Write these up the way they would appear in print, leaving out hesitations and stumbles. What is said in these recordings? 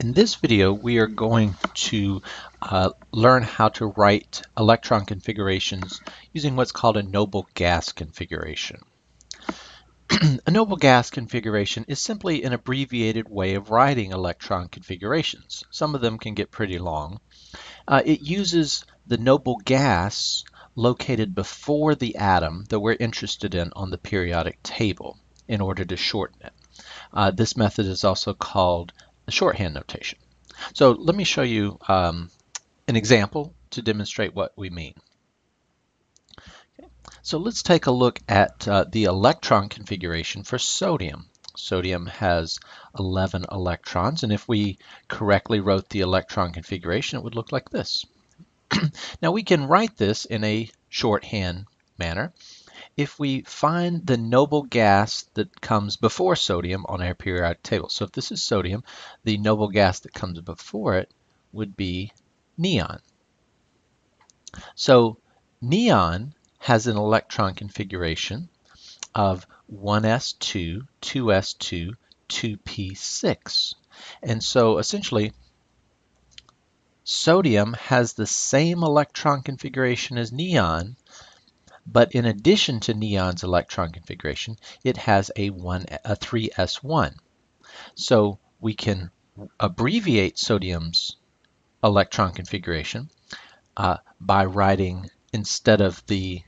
In this video, we are going to learn how to write electron configurations using what's called a noble gas configuration. A noble gas configuration is simply an abbreviated way of writing electron configurations. Some of them can get pretty long. It uses the noble gas located before the atom that we're interested in on the periodic table in order to shorten it. This method is also called the shorthand notation. So let me show you an example to demonstrate what we mean. So let's take a look at the electron configuration for sodium. Sodium has 11 electrons, and if we correctly wrote the electron configuration, it would look like this. Now we can write this in a shorthand manner. If we find the noble gas that comes before sodium on our periodic table. So if this is sodium, the noble gas that comes before it would be neon. So neon has an electron configuration of 1s2, 2s2, 2p6. And so essentially, sodium has the same electron configuration as neon, but in addition to neon's electron configuration, it has a 3s1. So we can abbreviate sodium's electron configuration by writing, instead of the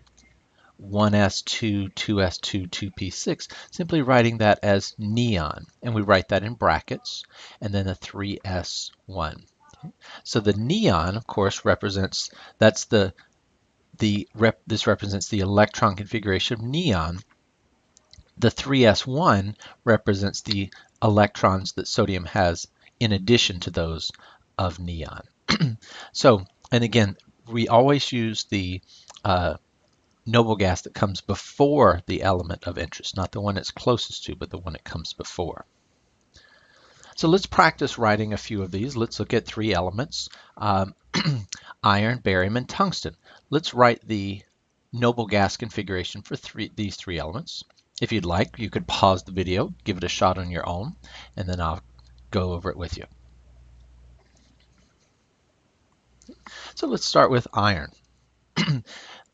1s2, 2s2, 2p6, simply writing that as neon. And we write that in brackets, and then a 3s1. So the neon, of course, represents, this represents the electron configuration of neon. The 3s1 represents the electrons that sodium has in addition to those of neon. So, and again, we always use the noble gas that comes before the element of interest, not the one it's closest to, but the one it comes before. So let's practice writing a few of these. Let's look at three elements, iron, barium, and tungsten. Let's write the noble gas configuration for these three elements. If you'd like, you could pause the video, give it a shot on your own, and then I'll go over it with you. So let's start with iron.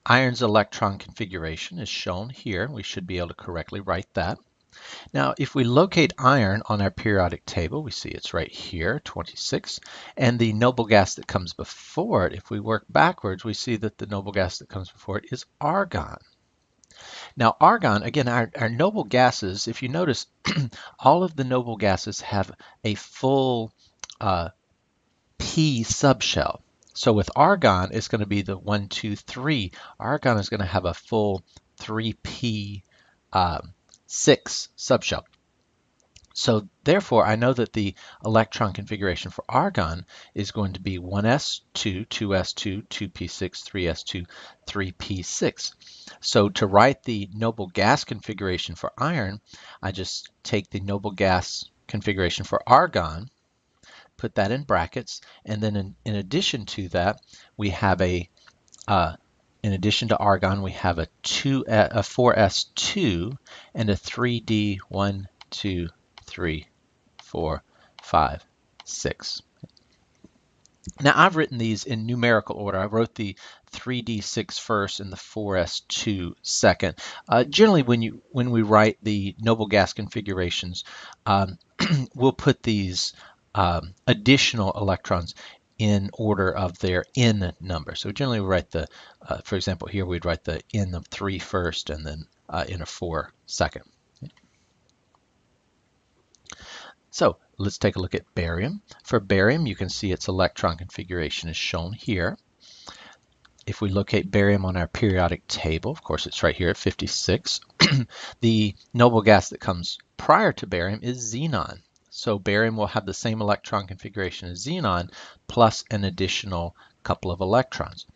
Iron's electron configuration is shown here. We should be able to correctly write that. Now, if we locate iron on our periodic table, we see it's right here, 26, and the noble gas that comes before it, if we work backwards, we see that the noble gas that comes before it is argon. Now, argon, again, our noble gases, if you notice, all of the noble gases have a full P subshell. So with argon, it's going to be the 1, 2, 3. Argon is going to have a full 3p 6 subshell. So therefore, I know that the electron configuration for argon is going to be 1s2, 2s2, 2p6, 3s2, 3p6. So to write the noble gas configuration for iron, I just take the noble gas configuration for argon, put that in brackets, and then in addition to that, we have in addition to argon, we have a 4s2 and a 3d 1, 2, 3, 4, 5, 6. Now I've written these in numerical order. I wrote the 3d6 first and the 4s2 second. Generally, when we write the noble gas configurations, we'll put these additional electrons in order of their n number. So generally we write the, for example, here we'd write the n of 3 first and then n of 4 second. So let's take a look at barium. For barium, you can see its electron configuration is shown here. If we locate barium on our periodic table, of course it's right here at 56, the noble gas that comes prior to barium is xenon. So barium will have the same electron configuration as xenon plus an additional couple of electrons.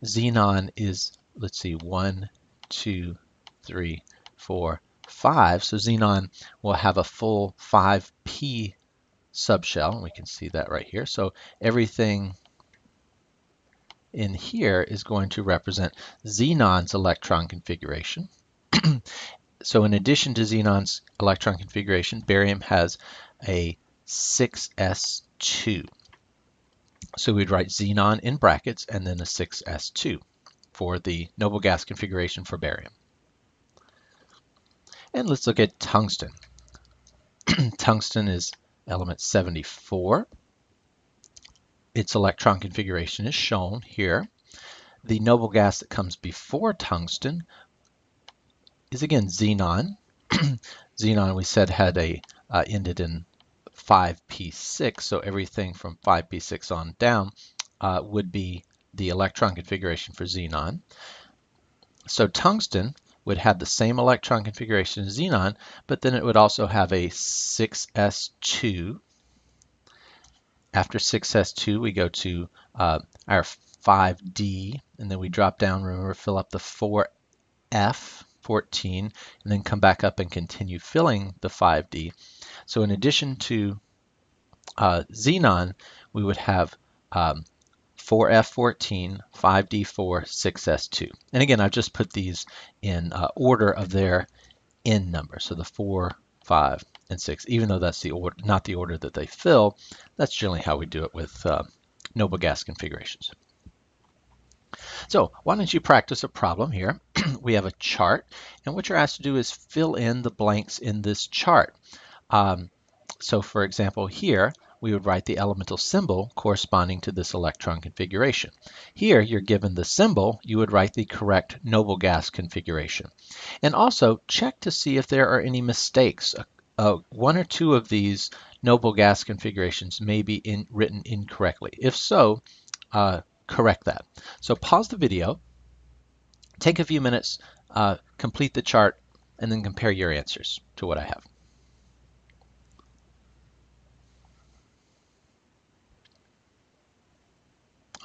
Xenon is, let's see, 1, 2, 3, 4, 5. So xenon will have a full 5p subshell, and we can see that right here. So everything in here is going to represent xenon's electron configuration. So in addition to xenon's electron configuration, barium has a 6s2. So we'd write xenon in brackets and then a 6s2 for the noble gas configuration for barium. And let's look at tungsten. Tungsten is element 74. Its electron configuration is shown here. The noble gas that comes before tungsten is again xenon. Xenon, we said, had ended in 5p6, so everything from 5p6 on down would be the electron configuration for xenon. So tungsten would have the same electron configuration as xenon, but then it would also have a 6s2. After 6s2, we go to our 5d, and then we drop down, remember, fill up the 4f, 14, and then come back up and continue filling the 5d. So in addition to xenon, we would have 4f14, 5d4, 6s2. And again, I've just put these in order of their N number. So the 4, 5, and 6, even though that's the order, not the order that they fill, that's generally how we do it with noble gas configurations. So why don't you practice a problem here? We have a chart, and what you're asked to do is fill in the blanks in this chart. So for example, here we would write the elemental symbol corresponding to this electron configuration. Here you're given the symbol, you would write the correct noble gas configuration. And also check to see if there are any mistakes. One or two of these noble gas configurations may be written incorrectly. If so, correct that. So pause the video, take a few minutes, complete the chart, and then compare your answers to what I have.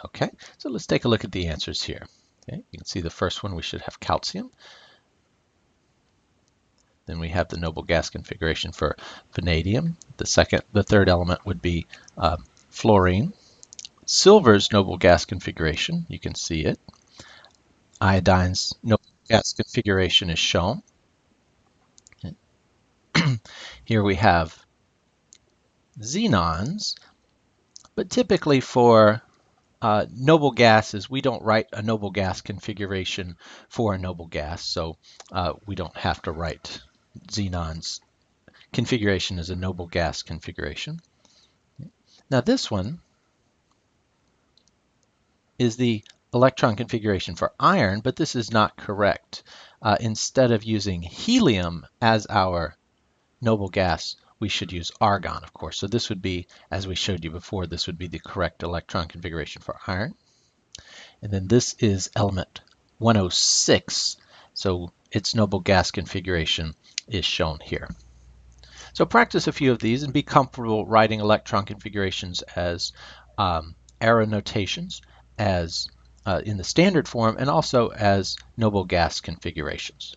Okay, so let's take a look at the answers here. Okay, you can see the first one, we should have calcium. Then we have the noble gas configuration for vanadium. The third element would be fluorine. Silver's noble gas configuration, you can see it. Iodine's noble gas configuration is shown. Okay. Here we have xenons, but typically for noble gases, we don't write a noble gas configuration for a noble gas, so we don't have to write xenon's configuration as a noble gas configuration. Now this one is the electron configuration for iron, but this is not correct. Instead of using helium as our noble gas, we should use argon, of course. So this would be, as we showed you before, this would be the correct electron configuration for iron. And then this is element 106, so its noble gas configuration is shown here. So practice a few of these and be comfortable writing electron configurations as arrow notations, as in the standard form, and also as noble gas configurations.